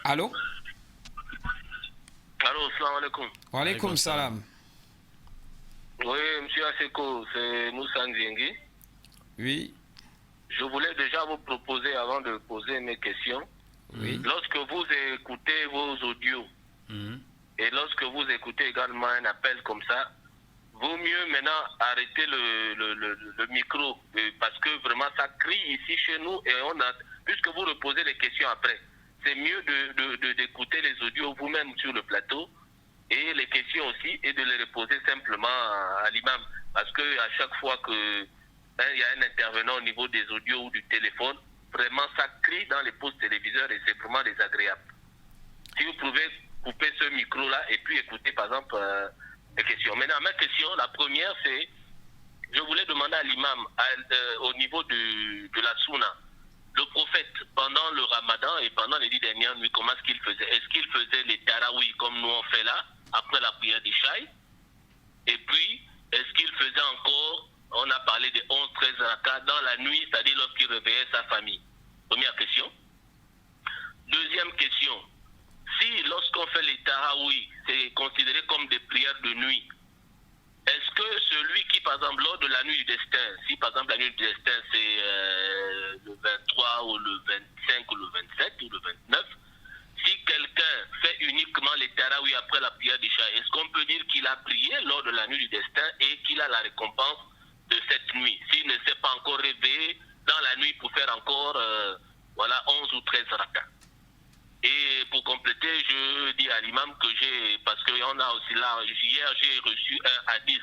Allô? Allô, salam alaikum. Wa alaikum salam. Oui, monsieur Aseko, c'est Moussa Nziengi. Oui. Je voulais déjà vous proposer, avant de poser mes questions, Oui. lorsque vous écoutez vos audios et lorsque vous écoutez également un appel comme ça, vaut mieux maintenant arrêter le micro parce que vraiment ça crie ici chez nous et puisque vous reposez les questions après, c'est mieux d'écouter les audios vous-même sur le plateau et les questions aussi et de les reposer simplement à l'imam parce que à chaque fois que il y a un intervenant au niveau des audios ou du téléphone, vraiment ça crie dans les postes téléviseurs et c'est vraiment désagréable. Si vous pouvez couper ce micro-là et puis écouter par exemple les questions. Maintenant, ma question, la première c'est, je voulais demander à l'imam au niveau de la Sunna, le prophète pendant le Ramadan et pendant les 10 dernières nuits, comment est-ce qu'il faisait? Est-ce qu'il faisait les tarawih comme nous on fait là, après la prière d'Ishaï? Et puis, est-ce qu'il faisait encore, on a parlé de 11-13 rakats dans la nuit, c'est-à-dire lorsqu'il réveillait sa famille? Première question. Deuxième question. Si lorsqu'on fait les tarawih, c'est considéré comme des prières de nuit, est-ce que celui qui, par exemple, lors de la nuit du destin, si par exemple la nuit du destin c'est le 23 ou le 25 ou le 27 ou le 29, si quelqu'un fait uniquement les tarawih après la prière d'Isha, est-ce qu'on peut dire qu'il a prié lors de la nuit du destin et qu'il a la récompense de cette nuit, s'il ne s'est pas encore réveillé dans la nuit pour faire encore 11 ou 13 rakats? Et pour compléter, je dis à l'imam que parce qu'on a aussi là, hier j'ai reçu un hadith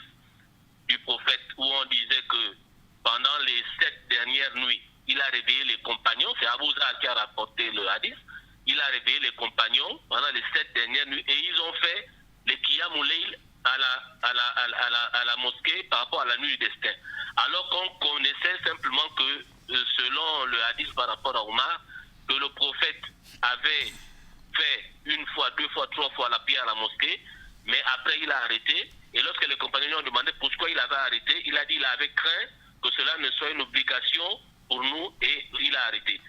du prophète où on disait que pendant les 7 dernières nuits, il a réveillé les compagnons, c'est Abu Zar qui a rapporté le hadith, il a réveillé les compagnons pendant les 7 dernières nuits et ils ont fait les Qiyamul Layl à la mosquée par rapport à la nuit du destin. Alors qu'on connaissait simplement que selon le hadith par rapport à Omar, que le prophète avait fait une fois, deux fois, trois fois la prière à la mosquée, mais après il a arrêté. Et lorsque les compagnons lui ont demandé pourquoi il avait arrêté, il a dit qu'il avait craint que cela ne soit une obligation pour nous et il a arrêté.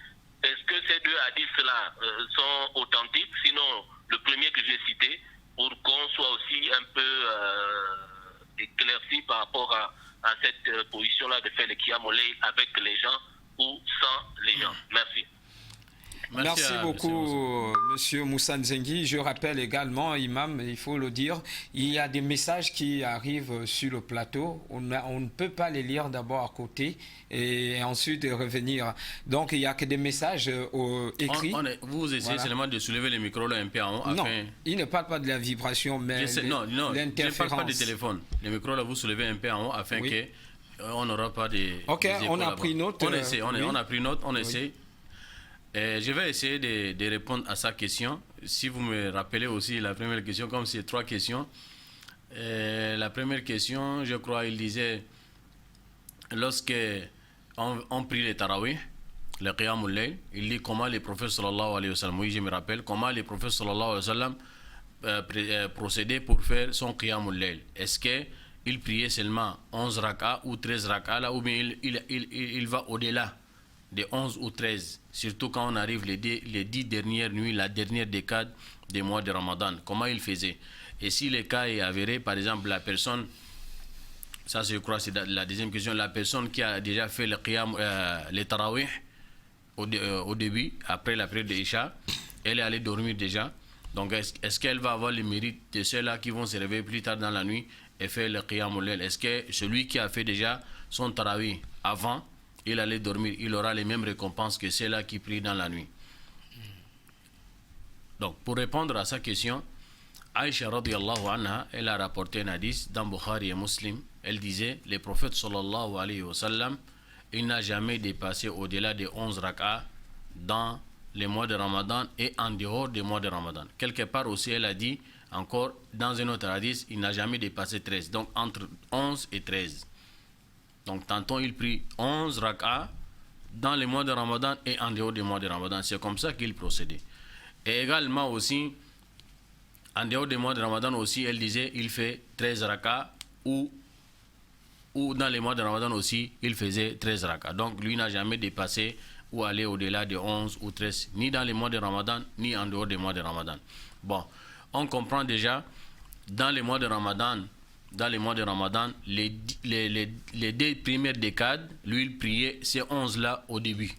Est-ce que ces deux hadiths-là sont authentiques? Sinon, le premier que j'ai cité, pour qu'on soit aussi un peu éclairci par rapport à cette position-là de faire le Qiyamul Layl avec les gens ou sans les gens. Merci. Merci beaucoup, Monsieur Moussa Nzengi. Je rappelle également, Imam, il faut le dire, il y a des messages qui arrivent sur le plateau. On ne peut pas les lire d'abord à côté et ensuite revenir. Donc, il n'y a que des messages écrits. Vous essayez seulement de soulever le micro là un peu en haut. Non, il ne parle pas de la vibration, mais non, l'interférence. Je ne parle pas du téléphone. Le micro là, vous soulevez un peu en haut afin que on n'aura pas de... Ok, on a pris note. On essaie, on a pris note, on essaie. Je vais essayer de répondre à sa question. Si vous me rappelez aussi la première question, comme c'est 3 questions. La première question, je crois, il disait, lorsque on prie les tarawih, le qiyamul layl, il dit comment les prophètes sallallahu alayhi wa sallam, oui je me rappelle, comment les prophètes sallallahu alayhi wa sallam procédaient pour faire son qiyamul layl. Est-ce qu'il priait seulement 11 rak'ah ou 13 rak'ah là, ou bien il va au-delà de 11 ou 13, surtout quand on arrive les 10 dernières nuits, la dernière décade des mois de Ramadan. Comment il faisait? Et si le cas est avéré, par exemple, la personne, ça je crois c'est la deuxième question, la personne qui a déjà fait le qiyam, les tarawih au début, après la prière de Isha, elle est allée dormir déjà. Donc est-ce qu'elle va avoir le mérite de ceux-là qui vont se réveiller plus tard dans la nuit et faire le qiyamul layl? Est-ce que celui qui a fait déjà son tarawih avant, il allait dormir, il aura les mêmes récompenses que ceux-là qui prient dans la nuit? Donc, pour répondre à sa question, Aïcha radiyallahu anha, elle a rapporté un hadith dans Bukhari et Muslim. Elle disait, le prophète sallallahu alayhi wa sallam, il n'a jamais dépassé au-delà de 11 rak'ah dans les mois de Ramadan et en dehors des mois de Ramadan. Quelque part aussi, elle a dit, encore dans un autre hadith, il n'a jamais dépassé 13. Donc, entre 11 et 13. Donc, tantôt, il prie 11 rak'ah dans les mois de Ramadan et en dehors des mois de Ramadan. C'est comme ça qu'il procédait. Et également aussi, en dehors des mois de Ramadan aussi, elle disait, il fait 13 rak'ah ou dans les mois de Ramadan aussi, il faisait 13 rak'ah. Donc, lui n'a jamais dépassé ou aller au-delà de 11 ou 13, ni dans les mois de Ramadan, ni en dehors des mois de Ramadan. Bon, on comprend déjà, dans les mois de Ramadan, les 2 premières décades, lui, il priait ces 11-là au début.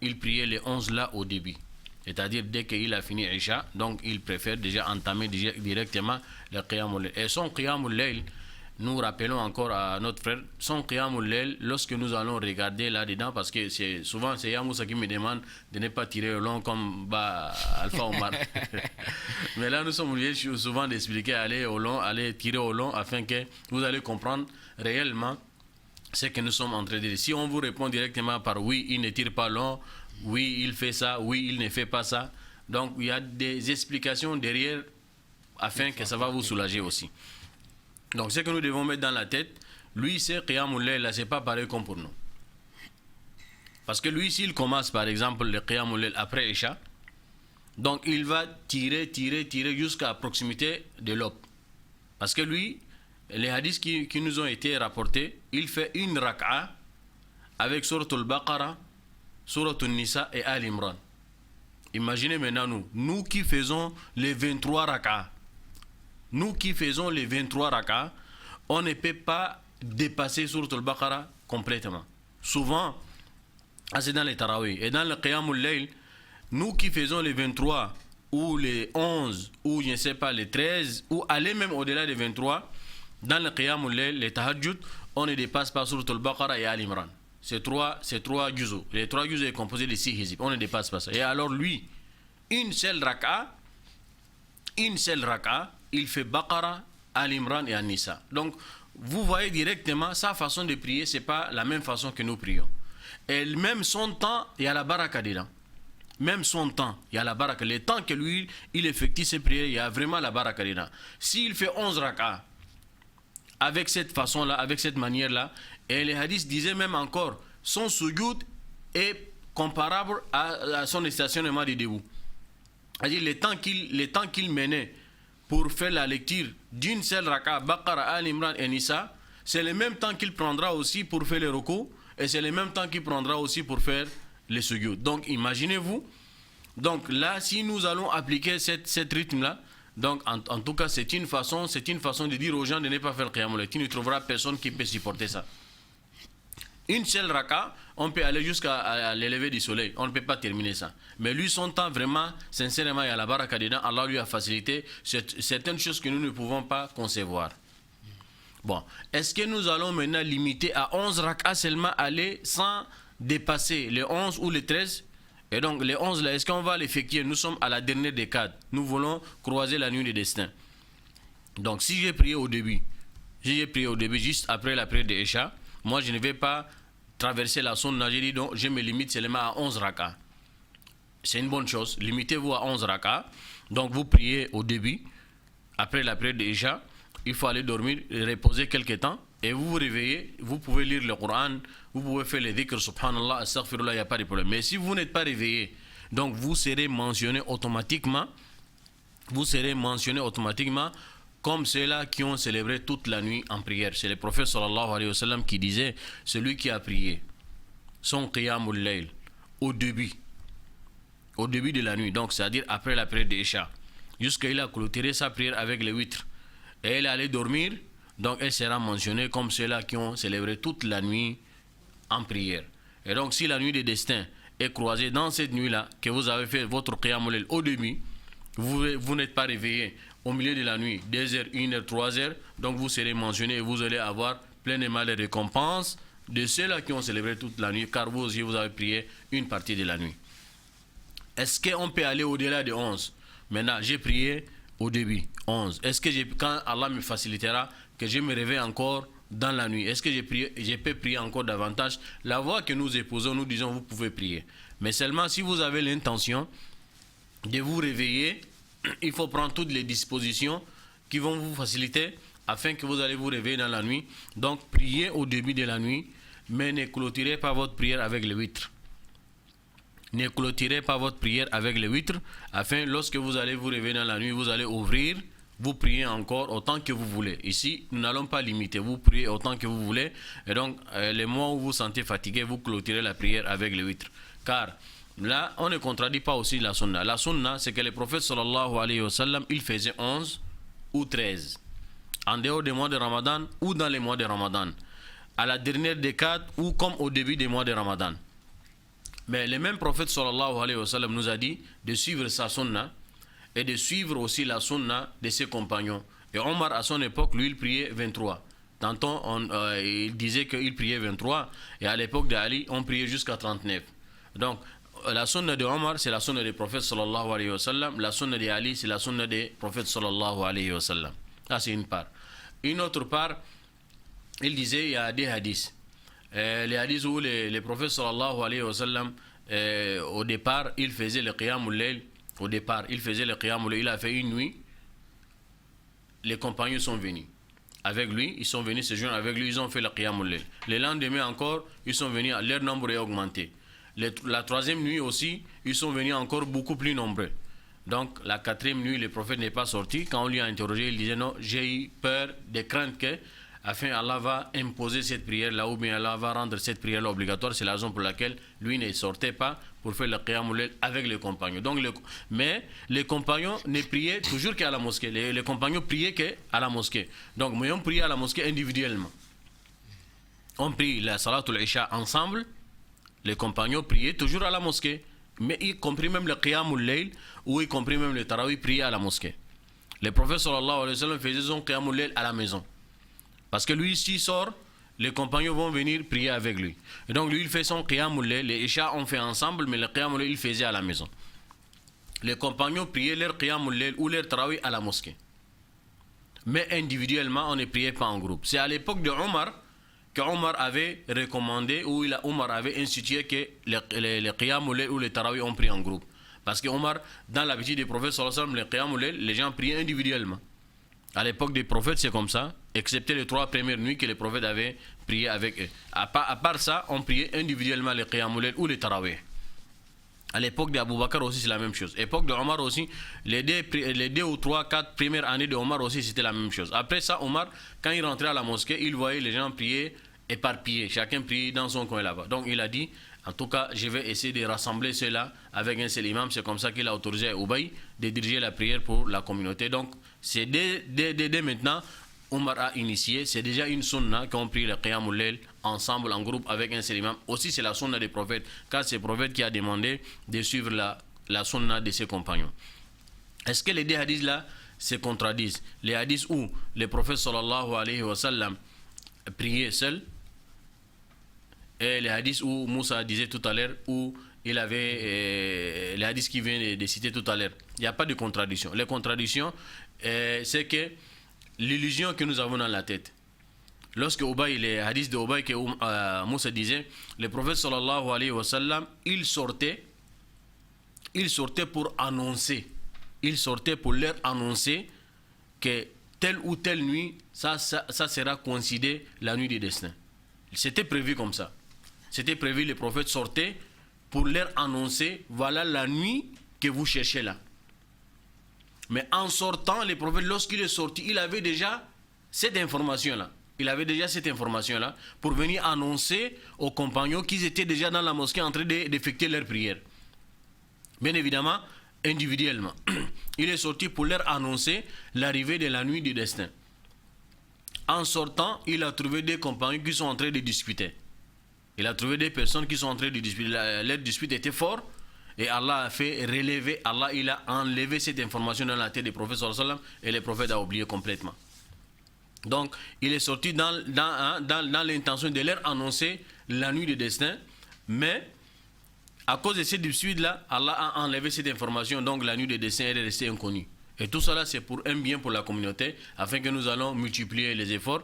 Il priait les 11-là au début. C'est-à-dire, dès qu'il a fini Isha, donc il préfère déjà entamer directement le Qiyamul Layl. Et son Qiyamul Layl, nous rappelons encore à notre frère, son Qiyamul Layl, lorsque nous allons regarder là-dedans, parce que souvent c'est Yamoussa qui me demande de ne pas tirer au long comme Alpha Omar. Mais là, nous sommes obligés souvent d'expliquer, aller tirer au long, afin que vous allez comprendre réellement ce que nous sommes en train de dire. Si on vous répond directement par oui, il ne tire pas long, oui, il fait ça, oui, il ne fait pas ça. Donc, il y a des explications derrière afin que ça va vous soulager aussi. Donc, ce que nous devons mettre dans la tête, lui, c'est Qiyamul Layl, là, c'est pas pareil comme pour nous. Parce que lui, s'il commence, par exemple, le Qiyamul Layl après Isha, donc il va tirer jusqu'à proximité de l'aube. Parce que lui, les hadiths qui nous ont été rapportés, il fait une raka'a avec Surat al-Baqarah, Surat al-Nisa et Al-Imran. Imaginez maintenant nous qui faisons les 23 raka'a. Nous qui faisons les 23 raka'a, on ne peut pas dépasser Surat al-Baqarah complètement. Souvent, c'est dans les Tarawih. Et dans le Qiyamul Layl, nous qui faisons les 23 ou les 11 ou je ne sais pas les 13 ou aller même au-delà des 23, dans le Qiyamul Layl, les Tahajjud, on ne dépasse pas Surat al-Baqarah et Al-Imran. C'est trois juz'u. Les 3 juz'u est composé de 6 hizib. On ne dépasse pas ça. Et alors lui, une seule raka'a, il fait Baqarah, Al-Imran et An-Nisa. Donc, vous voyez directement, sa façon de prier, ce n'est pas la même façon que nous prions. Et même son temps, il y a la baraka dedans. Même son temps, il y a la baraka. Le temps que lui, il effectue ses prières, il y a vraiment la baraka dedans. S'il fait 11 raka'a, avec cette façon-là, avec cette manière-là, et les hadiths disaient même encore, son sujoud est comparable à son stationnement de debout. C'est-à-dire le temps qu'il menait pour faire la lecture d'une seule raka'a, Baqarah, Al-Imran et Nisa, c'est le même temps qu'il prendra aussi pour faire les ruku, et c'est le même temps qu'il prendra aussi pour faire les sujoud. Donc imaginez-vous, donc là, si nous allons appliquer cette rythme-là, donc en tout cas c'est une façon de dire aux gens de ne pas faire Qiyamul Layl. Tu ne trouveras personne qui peut supporter ça. Une seule raka, on peut aller jusqu'à l'élever du soleil. On ne peut pas terminer ça. Mais lui, son temps, vraiment, sincèrement, il y a la baraka dedans. Allah lui a facilité certaines choses que nous ne pouvons pas concevoir. Bon, est-ce que nous allons maintenant limiter à 11 raka seulement aller sans dépasser les 11 ou les 13? Et donc, les 11 là, est-ce qu'on va l'effectuer? Nous sommes à la dernière décade. Nous voulons croiser la nuit des destins. Donc, si j'ai prié au début, juste après la prière de Isha, moi, je ne vais pas traverser la sunna, j'ai dit donc je me limite seulement à 11 raka. C'est une bonne chose. Limitez-vous à 11 raka. Donc, vous priez au début, après la prière de Isha, il faut aller dormir, reposer quelques temps, et vous vous réveillez, vous pouvez lire le Coran, vous pouvez faire les dhikr, subhanallah, astaghfirullah, il n'y a pas de problème. Mais si vous n'êtes pas réveillé, donc vous serez mentionné automatiquement comme ceux-là qui ont célébré toute la nuit en prière. C'est le prophète sallallahu alayhi wa sallam qui disait, celui qui a prié son qiyamul layl au début de la nuit, donc c'est-à-dire après la prière de Isha, jusqu'à il a clôturé sa prière avec les huîtres, et elle allait dormir, donc elle sera mentionnée comme ceux-là qui ont célébré toute la nuit en prière. Et donc si la nuit des destins est croisée dans cette nuit-là, que vous avez fait votre qiyamul layl au début, vous n'êtes pas réveillé au milieu de la nuit, 2h, 1h, 3h, donc vous serez mentionné et vous allez avoir pleinement les récompenses de ceux-là qui ont célébré toute la nuit, car vous aussi vous avez prié une partie de la nuit. Est-ce qu'on peut aller au-delà de 11? Maintenant, j'ai prié au début, 11. Est-ce que quand Allah me facilitera, que je me réveille encore dans la nuit, est-ce que je peux prier encore davantage? La voie que nous épousons, nous disons, vous pouvez prier. Mais seulement si vous avez l'intention de vous réveiller, il faut prendre toutes les dispositions qui vont vous faciliter afin que vous allez vous réveiller dans la nuit. Donc, priez au début de la nuit, mais ne clôturez pas votre prière avec les huîtres. Ne clôturez pas votre prière avec les huîtres, afin, lorsque vous allez vous réveiller dans la nuit, vous allez ouvrir vous priez encore autant que vous voulez. Ici, nous n'allons pas limiter. Vous priez autant que vous voulez. Et donc, les mois où vous vous sentez fatigué, vous clôturez la prière avec le witr. Car là, on ne contredit pas aussi la sunna. La sunna, c'est que le prophète sallallahu alayhi wa sallam, il faisait 11 ou 13. En dehors des mois de Ramadan ou dans les mois de Ramadan. À la dernière décade ou comme au début des mois de Ramadan. Mais le même prophète sallallahu alayhi wa sallam nous a dit de suivre sa sunna et de suivre aussi la sunna de ses compagnons. Et Omar, à son époque, lui, il priait 23. Tantôt, il disait qu'il priait 23. Et à l'époque d'Ali, on priait jusqu'à 39. Donc, la sunna de Omar, c'est la sunna du prophète sallallahu alayhi wa sallam. La sunna de Ali, c'est la sunna du prophète sallallahu alayhi wa sallam. Ça, c'est une part. Une autre part, il disait, il y a des hadiths. Les hadiths où le prophète sallallahu alayhi wa sallam, au départ, il faisait le qiyamul layl. Au départ, il faisait le qiyamul layl. Il a fait une nuit. Les compagnons sont venus avec lui. Ils sont venus se joindre avec lui. Ils ont fait le qiyamul layl. Le lendemain encore, ils sont venus. Leur nombre est augmenté. La troisième nuit aussi, ils sont venus encore beaucoup plus nombreux. Donc, la quatrième nuit, le prophète n'est pas sorti. Quand on lui a interrogé, il disait non, j'ai eu peur, des craintes que afin Allah va imposer cette prière-là ou bien Allah va rendre cette prière-là obligatoire. C'est la raison pour laquelle lui ne sortait pas pour faire le qiyamul layl avec les compagnons. Donc, mais les compagnons ne priaient toujours qu'à la mosquée. Les compagnons priaient qu'à la mosquée. Donc, mais on priait à la mosquée individuellement. On prie la salatul isha ensemble. Les compagnons priaient toujours à la mosquée. Mais y compris même le qiyamul layl ou y compris même le tarawih priaient à la mosquée. Le prophète sallallahu alayhi wa sallam faisait son qiyamul layl à la maison. Parce que lui, s'il sort, les compagnons vont venir prier avec lui. Et donc lui, il fait son qiyamul layl. Les isha on fait ensemble, mais le qiyamul layl, il faisait à la maison. Les compagnons priaient leur qiyamul layl ou leur tarawih à la mosquée. Mais individuellement, on ne priait pas en groupe. C'est à l'époque de Omar que Omar avait recommandé ou Omar avait institué que les qiyamul layl ou les tarawih on prie en groupe. Parce que Omar, dans l'habitude des prophètes sallallahu alayhi wa sallam, les qiyamul layl, les gens priaient individuellement. À l'époque des prophètes, c'est comme ça, excepté les 3 premières nuits que les prophètes avaient prié avec eux. À part ça, on priait individuellement les qiyamul layl ou les tarawih. À l'époque d'Abou Bakr aussi, c'est la même chose. À l'époque de Omar aussi, les 2 ou 3, 4 premières années de Omar aussi, c'était la même chose. Après ça, Omar, quand il rentrait à la mosquée, il voyait les gens prier éparpillés. Chacun priait dans son coin là-bas. Donc il a dit, en tout cas, je vais essayer de rassembler cela avec un seul imam. C'est comme ça qu'il a autorisé à Ubay de diriger la prière pour la communauté. Donc, c'est dès maintenant, Omar a initié. C'est déjà une sunna qu'on prie le qiyamul layl ensemble, en groupe, avec un seul imam. Aussi, c'est la sunna des prophètes, car c'est le prophète qui a demandé de suivre la sunna de ses compagnons. Est-ce que les 2 hadiths là se contredisent? Les hadiths où le prophète sallallahu alayhi wa sallam priait seul, et les hadiths où Moussa disait tout à l'heure, où il avait les hadiths qui viennent de citer tout à l'heure. Il n'y a pas de contradiction. Les contradictions, c'est que l'illusion que nous avons dans la tête. Lorsque les hadiths de Ubay que Moussa disait, le prophète sallallahu alayhi wa sallam, il sortait pour annoncer. Il sortait pour leur annoncer que telle ou telle nuit, ça sera considéré la nuit du destin. C'était prévu comme ça. C'était prévu, le prophète sortait pour leur annoncer, voilà la nuit que vous cherchez là. Mais en sortant, le prophète, lorsqu'il est sorti, il avait déjà cette information-là. Il avait déjà cette information-là pour venir annoncer aux compagnons qu'ils étaient déjà dans la mosquée en train d'effectuer leur prière. Bien évidemment, individuellement. Il est sorti pour leur annoncer l'arrivée de la nuit du destin. En sortant, il a trouvé des compagnons qui sont en train de discuter. Il a trouvé des personnes qui sont en train de discuter. Leur dispute était forte. Et Allah a fait relever, Allah il a enlevé cette information dans la tête des prophètes sallallahu alayhi wa sallam, et les prophètes a oublié complètement. Donc, il est sorti dans l'intention de leur annoncer la nuit du destin, mais à cause de cette dispute-là, Allah a enlevé cette information, donc la nuit du destin est restée inconnue. Et tout cela, c'est pour un bien pour la communauté, afin que nous allons multiplier les efforts.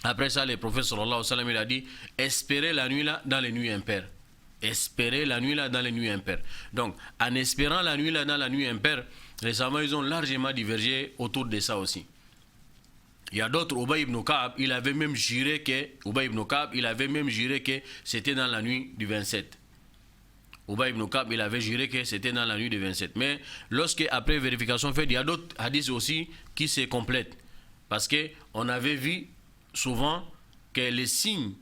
Après ça, le prophète sallallahu alayhi wa sallam, il a dit, espérez la nuit là dans les nuits impaires. Espérer la nuit là dans les nuits impaires. Donc, en espérant la nuit là dans la nuit impaire, les savants, ils ont largement divergé autour de ça aussi. Il y a d'autres, Ubay ibn Ka'ab, il avait même juré que c'était dans la nuit du 27. Ubay ibn Ka'b, il avait juré que c'était dans la nuit du 27. Mais lorsque, après vérification faite, il y a d'autres hadiths aussi qui se complètent. Parce qu'on avait vu souvent que les signes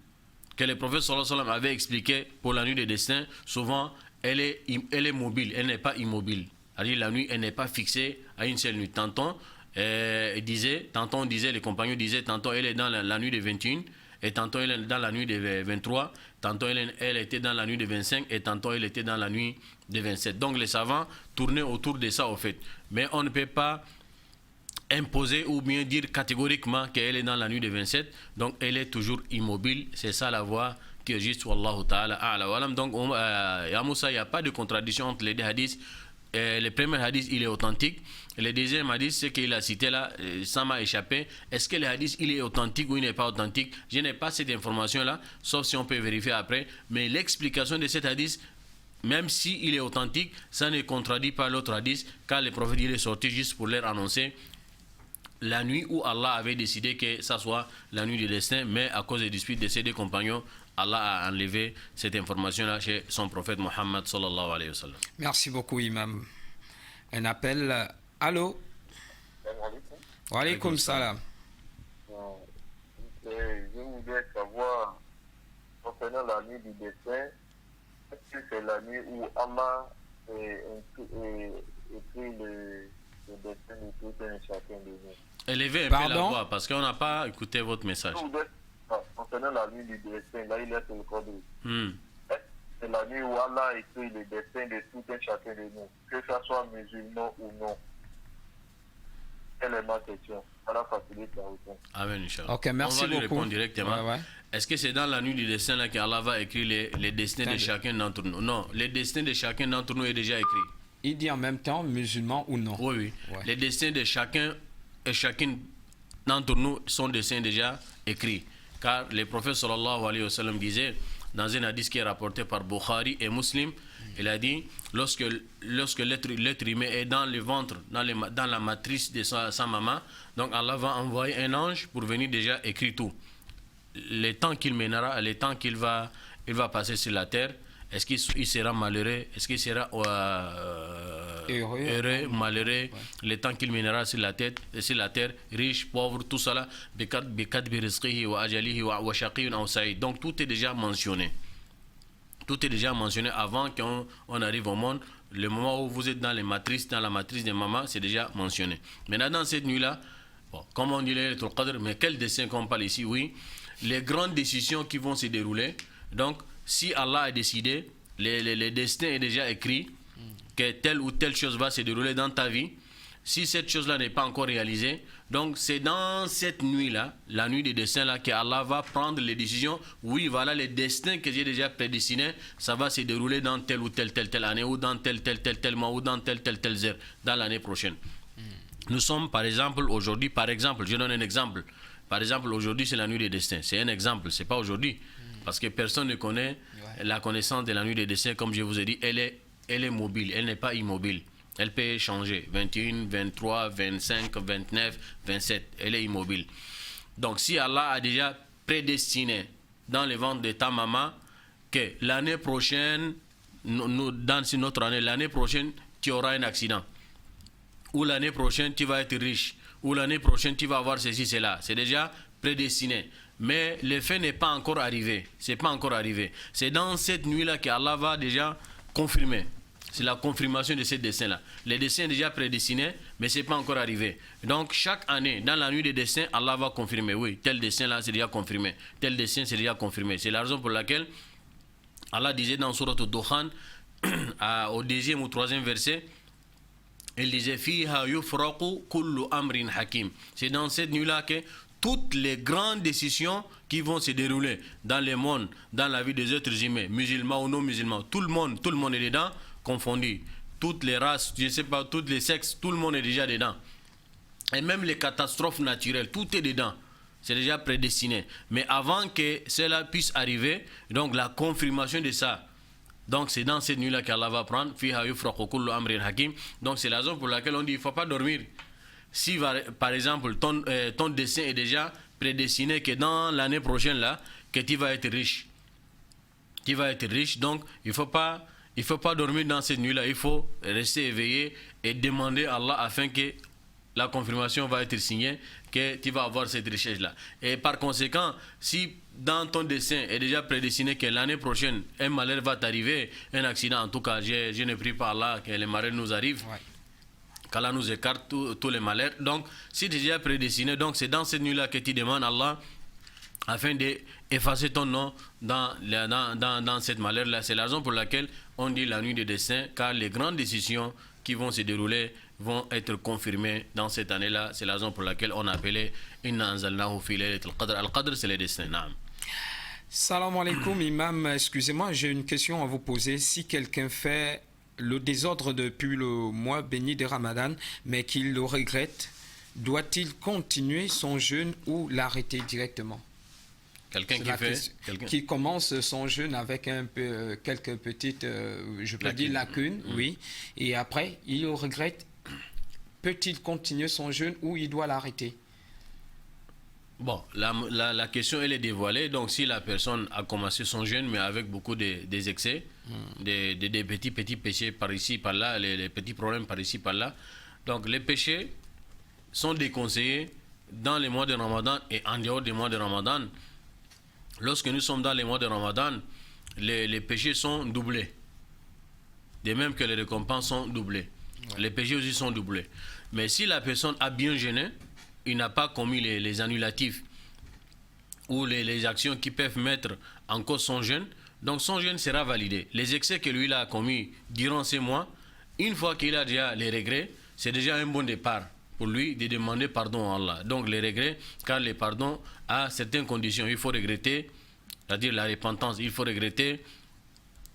que le prophète sallallahu alayhi wa sallam avait expliqué pour la nuit des destins, souvent, elle est mobile, elle n'est pas immobile. C'est-à-dire la nuit, elle n'est pas fixée à une seule nuit. Tantôt, les compagnons disaient, tantôt elle est dans la nuit des 21, et tantôt elle est dans la nuit des 23, tantôt elle était dans la nuit des 25, et tantôt elle était dans la nuit des 27. Donc les savants tournaient autour de ça au fait. Mais on ne peut pas imposer ou bien dire catégoriquement qu'elle est dans la nuit des 27, donc elle est toujours immobile. C'est ça la voie qui est juste, wallahu ta'ala a'lam. Donc ya Moussa, il n'y a pas de contradiction entre les deux hadiths. Le premier hadith, il est authentique. Le deuxième hadith, c'est qu'il a cité là, ça m'a échappé. Est-ce que le hadith, il est authentique ou il n'est pas authentique? Je n'ai pas cette information-là, sauf si on peut vérifier après. Mais l'explication de cet hadith, même s'il est authentique, ça ne contredit pas l'autre hadith, car le prophète il est sorti juste pour leur annoncer la nuit où Allah avait décidé que ça soit la nuit du destin, mais à cause des disputes de ses deux compagnons, Allah a enlevé cette information-là chez son prophète Mohammed sallallahu alayhi wa sallam. Merci beaucoup, imam. Un appel. Allô? Wa alaykoum salam. Je voudrais savoir, concernant la nuit du destin, est-ce que c'est la nuit où Allah écrit le destin de tout un chacun de nous? Élevez un peu la voix, parce qu'on n'a pas écouté votre message. Concernant la nuit du destin, là il est sur le code. C'est la nuit où Allah écrit le destin de tout un chacun de nous, que ce soit musulman ou non. Quelle est ma question? Allah facilite la réponse. Amen, Inch'Allah. Ok, merci beaucoup. On va lui beaucoup. répondre directement. Ouais. Est-ce que c'est dans la nuit du destin là qu'Allah va écrire les destins de chacun d'entre nous? Non, les destins de chacun d'entre nous est déjà écrit. Il dit en même temps musulman ou non. Oui. Ouais. Les destins de chacun et chacune d'entre nous sont destins déjà écrits. Car le prophète sallallahu alayhi wa sallam disait, dans un hadith qui est rapporté par Bukhari et Muslim, il a dit, lorsque l'être humain est dans le ventre, dans la matrice de sa maman, donc Allah va envoyer un ange pour venir déjà écrire tout. Le temps qu'il mènera, le temps qu'il va passer sur la terre, est-ce qu'il sera malheureux, est-ce qu'il sera heureux, malheureux, le temps qu'il mènera sur la terre, riche, pauvre, tout cela, donc tout est déjà mentionné. Tout est déjà mentionné avant qu'on arrive au monde. Le moment où vous êtes dans la matrice de maman, c'est déjà mentionné. Maintenant, dans cette nuit-là, comme on dit le Qadr, mais quel dessin qu'on parle ici? Oui, les grandes décisions qui vont se dérouler. Donc, si Allah a décidé, le destin est déjà écrit, que telle ou telle chose va se dérouler dans ta vie. Si cette chose-là n'est pas encore réalisée, donc c'est dans cette nuit-là, la nuit des destins-là, que Allah va prendre les décisions. Oui, voilà les destins que j'ai déjà prédestinés, ça va se dérouler dans telle ou telle année, ou dans tel mois, ou dans telle heure, dans l'année prochaine. Nous sommes, par exemple, aujourd'hui, je donne un exemple. Par exemple, aujourd'hui, c'est la nuit des destins. C'est un exemple, c'est pas aujourd'hui. Parce que personne ne connaît la connaissance de la nuit des destins, comme je vous ai dit, elle est mobile, elle n'est pas immobile. Elle peut changer, 21, 23, 25, 29, 27, elle est immobile. Donc si Allah a déjà prédestiné dans le ventre de ta maman que l'année prochaine, dans notre année, l'année prochaine, tu auras un accident. Ou l'année prochaine, tu vas être riche. Ou l'année prochaine, tu vas avoir ceci, cela. C'est déjà prédestiné. Mais le fait n'est pas encore arrivé. C'est pas encore arrivé. C'est dans cette nuit-là qu'Allah va déjà confirmer. C'est la confirmation de ces destins-là. Les destins sont déjà prédestinés, mais ce n'est pas encore arrivé. Donc, chaque année, dans la nuit des destins, Allah va confirmer. Oui, tel destin-là, c'est déjà confirmé. Tel destin, c'est déjà confirmé. C'est la raison pour laquelle Allah disait dans Surat al-Dukhan, au 2e ou 3e verset, il disait « Fiha yufraqu kullu amrin hakim ». C'est dans cette nuit-là que toutes les grandes décisions qui vont se dérouler dans le monde, dans la vie des êtres humains, musulmans ou non musulmans, tout le monde est dedans, confondu. Toutes les races, je ne sais pas, tous les sexes, tout le monde est déjà dedans. Et même les catastrophes naturelles, tout est dedans. C'est déjà prédestiné. Mais avant que cela puisse arriver, donc la confirmation de ça, donc c'est dans cette nuit-là qu'Allah va prendre. Donc c'est la raison pour laquelle on dit qu'il ne faut pas dormir. Si par exemple ton destin est déjà prédestiné que dans l'année prochaine là, que tu vas être riche. Tu vas être riche, donc il ne faut pas il ne faut pas dormir dans cette nuit-là. Il faut rester éveillé et demander à Allah afin que la confirmation va être signée, que tu vas avoir cette richesse-là. Et par conséquent, si dans ton destin est déjà prédestiné que l'année prochaine, un malheur va t'arriver, un accident, en tout cas, je ne prie pas Allah que les malheurs nous arrivent, qu'Allah nous écarte tous les malheurs. Donc, si tu es déjà prédestiné, donc c'est dans cette nuit-là que tu demandes à Allah afin d'effacer ton nom dans cette malheur-là. C'est la raison pour laquelle on dit la nuit de destin, car les grandes décisions qui vont se dérouler vont être confirmées dans cette année-là. C'est la raison pour laquelle on a appelé Inna anzalnahu fi laylatil qadr. Al-Qadr, c'est le destin. Naam. Salam alaikum, imam. Excusez-moi, j'ai une question à vous poser. Si quelqu'un fait le désordre depuis le mois béni de Ramadan, mais qu'il le regrette, doit-il continuer son jeûne ou l'arrêter directement? Quelqu'un qui commence son jeûne avec quelques petites, je peux dire lacunes, oui, et après il le regrette, peut-il continuer son jeûne ou il doit l'arrêter? Bon, la question elle est dévoilée. Donc si la personne a commencé son jeûne mais avec beaucoup des excès, des petits péchés par ici par là, les petits problèmes par ici par là, donc les péchés sont déconseillés dans les mois de Ramadan et en dehors des mois de Ramadan. Lorsque nous sommes dans les mois de Ramadan, les péchés sont doublés. De même que les récompenses sont doublées. Les péchés aussi sont doublés. Mais si la personne a bien jeûné, il n'a pas commis les annulatifs ou les actions qui peuvent mettre en cause son jeûne, donc son jeûne sera validé. Les excès que lui a commis durant ces mois, une fois qu'il a déjà les regrets, c'est déjà un bon départ pour lui de demander pardon à Allah. Donc les regrets, car les pardons à certaines conditions, il faut regretter, c'est-à-dire la repentance, il faut regretter,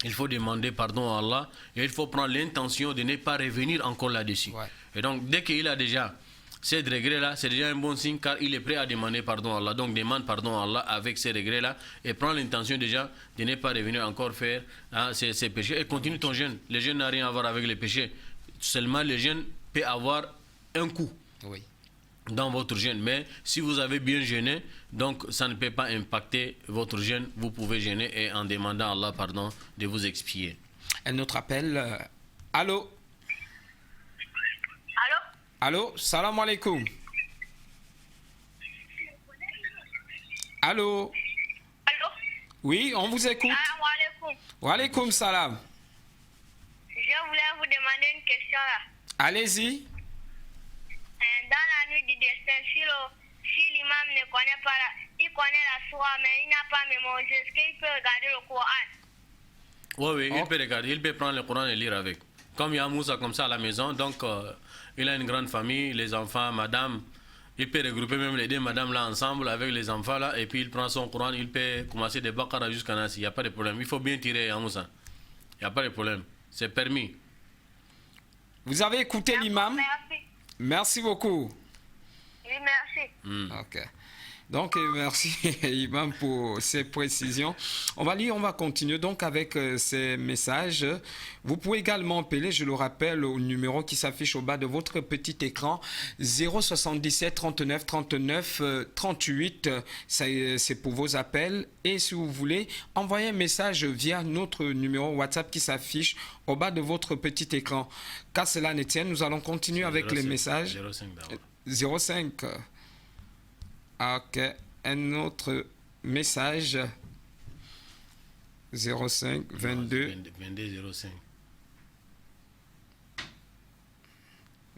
il faut demander pardon à Allah et il faut prendre l'intention de ne pas revenir encore là-dessus. Et donc dès qu'il a déjà ces regrets-là, c'est déjà un bon signe car il est prêt à demander pardon à Allah. Donc demande pardon à Allah avec ces regrets-là et prends l'intention déjà de ne pas revenir encore faire ces péchés et continue ton jeûne. Le jeûne n'a rien à voir avec les péchés. Seulement le jeûne peut avoir un coup dans votre jeûne. Mais si vous avez bien jeûné, donc ça ne peut pas impacter votre jeûne. Vous pouvez jeûner et en demandant à Allah pardon de vous expier. Un autre appel. Allô? Allô? Allô? Salam alaikum. Allô? Allô? Oui, on vous écoute. Salam alaikum. Wa alaikum salam. Je voulais vous demander une question là. Allez-y. Dans la nuit du destin, si l'imam ne connaît pas, il connaît la sourate, mais il n'a pas mémorisé, est-ce qu'il peut regarder le Coran? Oui, il peut regarder, il peut prendre le Coran et lire avec. Comme il y a Moussa comme ça à la maison, donc il a une grande famille, les enfants, madame, il peut regrouper même les deux madames là ensemble avec les enfants là, et puis il prend son Coran, il peut commencer de Bakara jusqu'à Nasi, il n'y a pas de problème. Il faut bien tirer à Moussa, il n'y a pas de problème, c'est permis. Vous avez écouté l'imam? Merci. Merci beaucoup. Oui, merci. Ok. Donc, merci Imam pour ces précisions. On va continuer donc avec ces messages. Vous pouvez également appeler, je le rappelle, au numéro qui s'affiche au bas de votre petit écran, 077 39 39 38. C'est pour vos appels. Et si vous voulez, envoyez un message via notre numéro WhatsApp qui s'affiche au bas de votre petit écran. Qu'à cela ne tienne, nous allons continuer avec 05, les messages. 05. Ok, un autre message. 05 22 05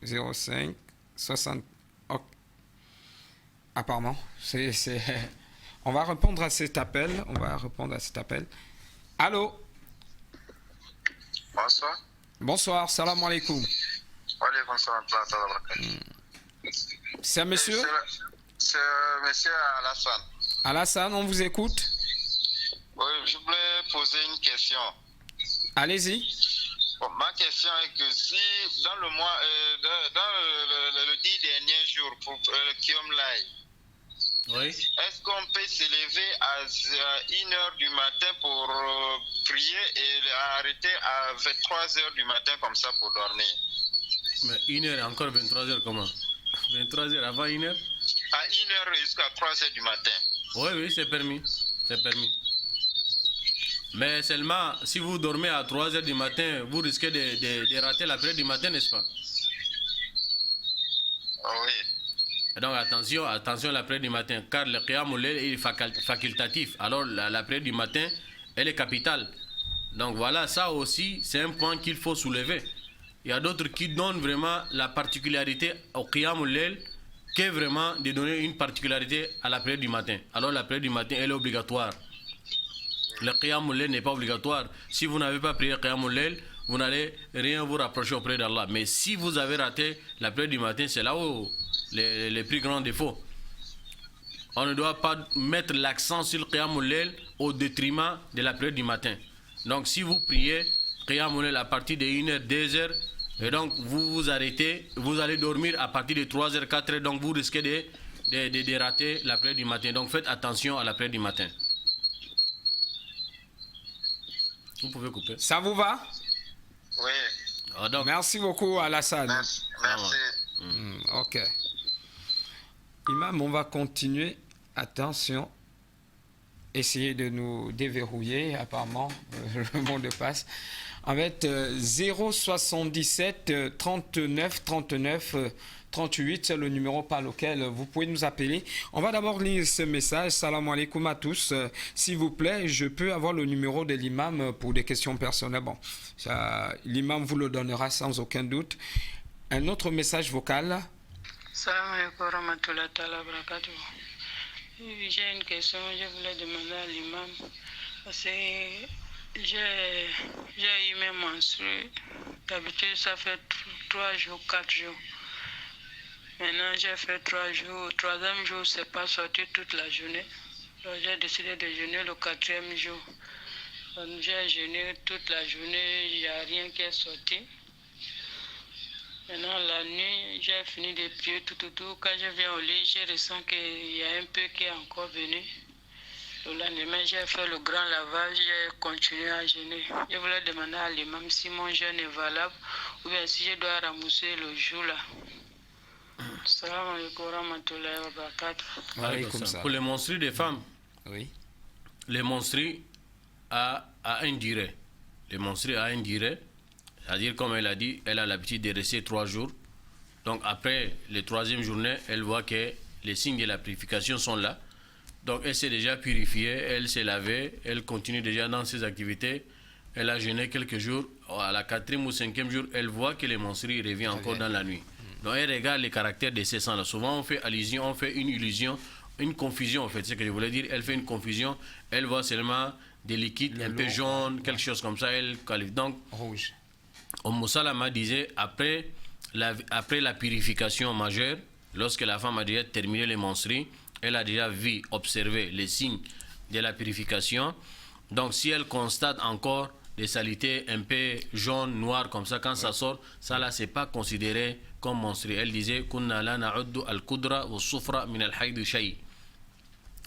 05 60. Okay. Apparemment, on va répondre à cet appel. Allô? Bonsoir. Bonsoir, salam alaikum. C'est monsieur? C'est monsieur Alassane. Alassane, on vous écoute. Oui, je voulais poser une question. Allez-y. Bon, ma question est que si dans le mois, dans le 10 derniers jours pour le Kiyom Lai, oui. Est-ce qu'on peut se lever à 1h du matin pour prier et arrêter à 23h du matin comme ça pour dormir? Mais 1h et encore 23h comment? 23h avant 1h? À 1h jusqu'à 3h du matin. Oui, c'est permis. C'est permis. Mais seulement, si vous dormez à 3 heures du matin, vous risquez de rater la prière du matin, n'est-ce pas? Oui. Donc attention à la prière du matin, car le qiyam al-layl est facultatif. Alors la prière du matin, elle est capitale. Donc voilà, ça aussi, c'est un point qu'il faut soulever. Il y a d'autres qui donnent vraiment la particularité au qiyam al-layl, qui est vraiment de donner une particularité à la prière du matin. Alors la prière du matin, elle est obligatoire. Le qiyam al-layl n'est pas obligatoire. Si vous n'avez pas prié qiyam al-layl, vous n'allez rien vous rapprocher auprès d'Allah. Mais si vous avez raté la prière du matin, c'est là où les plus grands défauts. On ne doit pas mettre l'accent sur le qiyam al-layl au détriment de la prière du matin. Donc si vous priez qiyam al-layl à partir de 1h, 2h, et donc vous vous arrêtez, vous allez dormir à partir de 3h, 4h, donc vous risquez de rater la prière du matin. Donc faites attention à la prière du matin. Vous pouvez couper. Ça vous va? Oui. Donc, merci beaucoup, Alassane. Merci. Ok. Imam, on va continuer. Attention. Essayez de nous déverrouiller. Apparemment, le mot de passe. En fait, 077 39 39 38, c'est le numéro par lequel vous pouvez nous appeler. On va d'abord lire ce message. Salam alaikum à tous. S'il vous plaît, je peux avoir le numéro de l'imam pour des questions personnelles. Bon, l'imam vous le donnera sans aucun doute. Un autre message vocal. Salam alaikum warahmatullahi wabarakatuh. J'ai une question, je voulais demander à l'imam. Parce que j'ai eu mes menstrues. D'habitude, ça fait 3 jours, 4 jours. Maintenant, j'ai fait 3 jours. 3e jour, c'est pas sorti toute la journée. Donc, j'ai décidé de jeûner le 4e jour. Donc, j'ai jeûné toute la journée, il n'y a rien qui est sorti. Maintenant, la nuit, j'ai fini de prier tout. Quand je viens au lit, je ressens qu'il y a un peu qui est encore venu. Le lendemain, j'ai fait le grand lavage, j'ai continué à jeûner. Je voulais demander à l'imam si mon jeûne est valable ou bien si je dois ramousser le jour-là. Salam alaikum warahmatullahi wabarakatuh. Pour les menstrues des femmes, oui. Les menstrues à un durée. Les menstrues à un durée, c'est-à-dire comme elle a dit, elle a l'habitude de rester 3 jours. Donc après les 3e journée, elle voit que les signes de la purification sont là. Donc elle s'est déjà purifiée, elle s'est lavée, elle continue déjà dans ses activités. Elle a jeûné quelques jours. À la 4e ou 5e jour, elle voit que les menstrues reviennent encore dans la nuit. Donc elle regarde les caractères de ces sangs-là. Souvent on fait allusion, on fait une illusion, une confusion en fait. C'est ce que je voulais dire. Elle fait une confusion. Elle voit seulement des liquides un peu jaunes, quelque chose comme ça. Elle qualifie. Donc rouge. Salama disait après la purification majeure, lorsque la femme a déjà terminé les menstrues, elle a déjà vu, observé les signes de la purification. Donc si elle constate encore des saletés un peu jaunes, noires comme ça, quand ça sort, ça là c'est pas considéré comme menstrué. Elle disait kunna la na'uddu al-qudra wa sufra min al-hayd shay.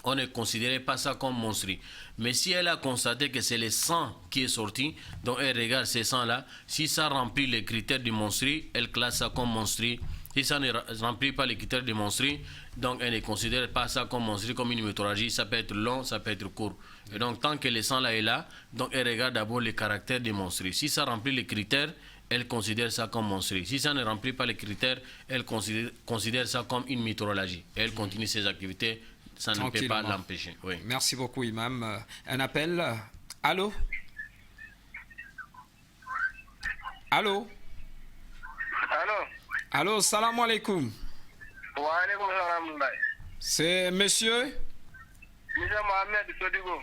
On ne considérait pas ça comme menstrué. Mais si elle a constaté que c'est le sang qui est sorti, donc elle regarde ces sangs-là, si ça remplit les critères du menstrué, elle classe ça comme menstrué. Si ça ne remplit pas les critères du menstrué, donc elle ne considère pas ça comme menstrué, comme une hémorragie. Ça peut être long, ça peut être court. Et donc tant que le sang là est là, donc elle regarde d'abord les caractères des menstrués. Si ça remplit les critères, elle considère ça comme menstrué. Si ça ne remplit pas les critères, elle considère ça comme une météorologie. Elle continue ses activités, ça ne peut pas l'empêcher. Oui. Merci beaucoup, Imam. Un appel. Allô? Allô? Allô? Allô, salam alaikum. Wa alaikum salam. C'est monsieur? Monsieur Mohamed Sodigo.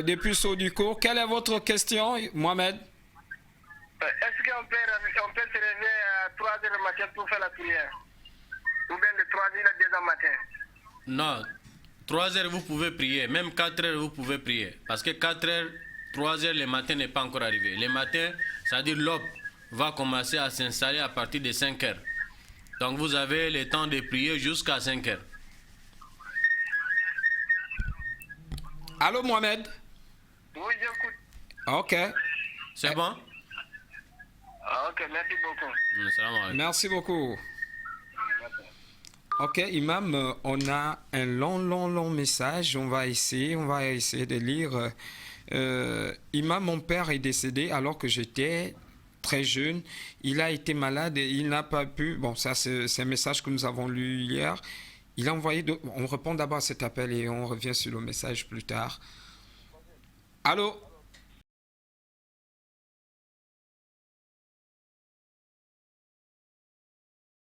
Depuis Sodico. Quelle est votre question, Mohamed? Est-ce qu'on peut se réveiller à 3 h du matin pour faire la prière? Ou bien de 3 h à 2 h matin? Non, 3 h vous pouvez prier. Même 4 h vous pouvez prier. Parce que 4 h, 3 h le matin n'est pas encore arrivé. Le matin, c'est-à-dire l'aube va commencer à s'installer à partir de 5 h. Donc vous avez le temps de prier jusqu'à 5 h. Allô, Mohamed? Oui, j'écoute. Ok. C'est bon? Ok, merci beaucoup. Merci beaucoup. Ok, Imam, on a un long message. On va essayer de lire Imam, mon père est décédé alors que j'étais très jeune. Il a été malade et il n'a pas pu... Bon, ça c'est un message que nous avons lu hier. Il a envoyé... On répond d'abord à cet appel et on revient sur le message plus tard. Allô?